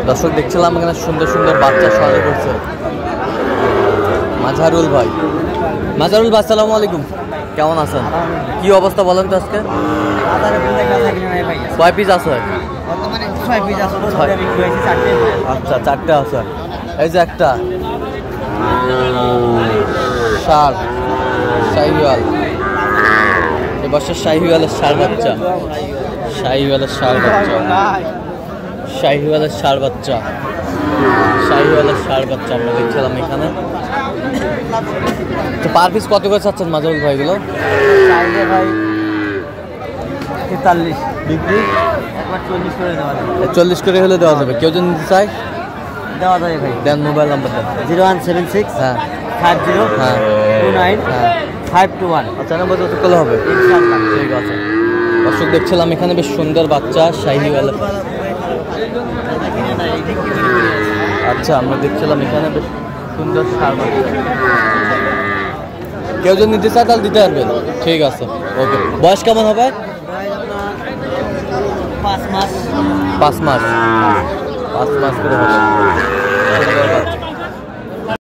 দর্শক দেখছিলাম এখানে সুন্দর সুন্দর বাচ্চা সরাই করছে মাঝারুল ভাই। মাঝারুল ভাই আসসালামু আলাইকুম, কেমন আছেন? কি অবস্থা বলেন তো আজকে? কয় পিস আছে? আচ্ছা, চারটে আছে। এই যে একটা ষাঁড় শাহিওয়াল, এবছর শাহিওয়ালের ষাঁড় বাচ্চা, শাহিওয়ালের ষাঁড় বাচ্চা, শাহিওয়ালের ষাঁড় বাচ্চা, শাহিওয়ালের ষাঁড় বাচ্চা আমরা দেখছিলাম এখানে। তো পার পিস কত করে চাচ্ছেন মাঝারুল ভাইগুলো? ভাই 43 বিক্রি 40 করে দেওয়া যাবে। 40 করে হলে দেওয়া যাবে। কেউ যদি নিতে চায় দেওয়া যাবে ভাই। দেন মোবাইল নাম্বার দেন। 0176 হ্যাঁ 50 হ্যাঁ 29 হ্যাঁ 521। আচ্ছা, নাম্বার যত করলে হবে ইনশাআল্লাহ। ঠিক আছে। দর্শক দেখছিলাম এখানে বেশ সুন্দর বাচ্চা শাহিওয়াল। আচ্ছা, আমরা দেখছিলাম এখানে বেশ সুন্দর ষাঁড় বাচ্চা। কেউ যদি নিতে চায় তাহলে দিতে পারবেন। ঠিক আছে, ওকে। বয়স কেমন হবে? 5 মাস 5 মাস 5 মাস করে হবে।